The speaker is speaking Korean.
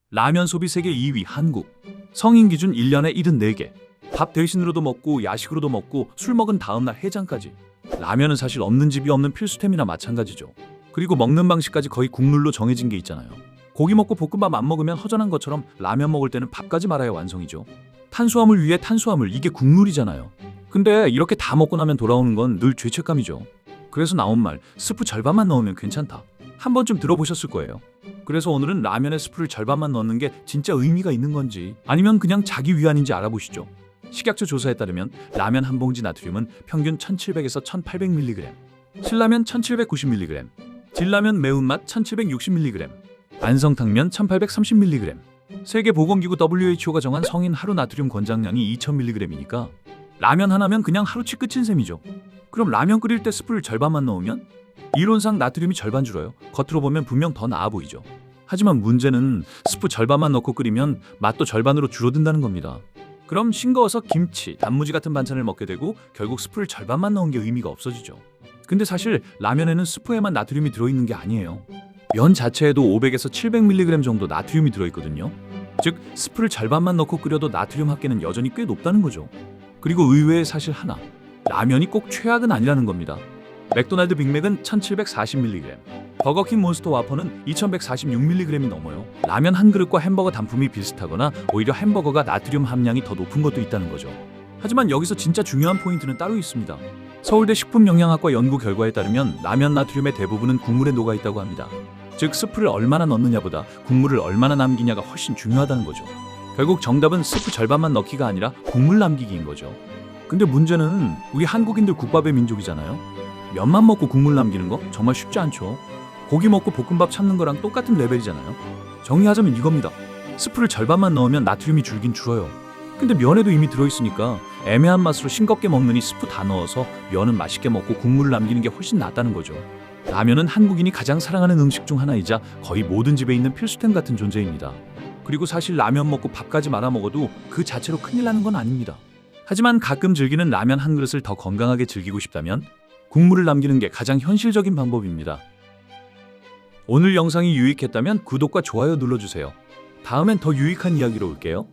라면 소비 세계 2위 한국. 성인 기준 1년에 74개. 밥 대신으로도 먹고 야식으로도 먹고 술 먹은 다음날 해장까지. 라면은 사실 없는 집이 없는 필수템이나 마찬가지죠. 그리고 먹는 방식까지 거의 국룰로 정해진 게 있잖아요. 고기 먹고 볶음밥 안 먹으면 허전한 것처럼 라면 먹을 때는 밥까지 말아야 완성이죠. 탄수화물 위에 탄수화물, 이게 국룰이잖아요. 근데 이렇게 다 먹고 나면 돌아오는 건 늘 죄책감이죠. 그래서 나온 말, 스프 절반만 넣으면 괜찮다. 한 번쯤 들어보셨을 거예요. 그래서 오늘은 라면에 스프를 절반만 넣는 게 진짜 의미가 있는 건지 아니면 그냥 자기 위안인지 알아보시죠. 식약처 조사에 따르면 라면 한 봉지 나트륨은 평균 1700에서 1800mg, 신라면 1790mg, 진라면 매운맛 1760mg, 안성탕면 1830mg. 세계보건기구 WHO가 정한 성인 하루 나트륨 권장량이 2000mg이니까 라면 하나면 그냥 하루치 끝인 셈이죠. 그럼 라면 끓일 때 스프를 절반만 넣으면? 이론상 나트륨이 절반 줄어요. 겉으로 보면 분명 더 나아 보이죠. 하지만 문제는 스프 절반만 넣고 끓이면 맛도 절반으로 줄어든다는 겁니다. 그럼 싱거워서 김치, 단무지 같은 반찬을 먹게 되고 결국 스프를 절반만 넣은 게 의미가 없어지죠. 근데 사실 라면에는 스프에만 나트륨이 들어있는 게 아니에요. 면 자체에도 500에서 700mg 정도 나트륨이 들어있거든요. 즉 스프를 절반만 넣고 끓여도 나트륨 합계는 여전히 꽤 높다는 거죠. 그리고 의외의 사실 하나, 라면이 꼭 최악은 아니라는 겁니다. 맥도날드 빅맥은 1740mg, 버거킹 몬스터 와퍼는 2146mg이 넘어요. 라면 한 그릇과 햄버거 단품이 비슷하거나 오히려 햄버거가 나트륨 함량이 더 높은 것도 있다는 거죠. 하지만 여기서 진짜 중요한 포인트는 따로 있습니다. 서울대 식품영양학과 연구 결과에 따르면 라면 나트륨의 대부분은 국물에 녹아 있다고 합니다. 즉 스프를 얼마나 넣느냐보다 국물을 얼마나 남기냐가 훨씬 중요하다는 거죠. 결국 정답은 스프 절반만 넣기가 아니라 국물 남기기인 거죠. 근데 문제는 우리 한국인들 국밥의 민족이잖아요. 면만 먹고 국물 남기는 거 정말 쉽지 않죠. 고기 먹고 볶음밥 참는 거랑 똑같은 레벨이잖아요. 정리하자면 이겁니다. 스프를 절반만 넣으면 나트륨이 줄긴 줄어요. 근데 면에도 이미 들어있으니까 애매한 맛으로 싱겁게 먹느니 스프 다 넣어서 면은 맛있게 먹고 국물을 남기는 게 훨씬 낫다는 거죠. 라면은 한국인이 가장 사랑하는 음식 중 하나이자 거의 모든 집에 있는 필수템 같은 존재입니다. 그리고 사실 라면 먹고 밥까지 말아 먹어도 그 자체로 큰일 나는 건 아닙니다. 하지만 가끔 즐기는 라면 한 그릇을 더 건강하게 즐기고 싶다면 국물을 남기는 게 가장 현실적인 방법입니다. 오늘 영상이 유익했다면 구독과 좋아요 눌러주세요. 다음엔 더 유익한 이야기로 올게요.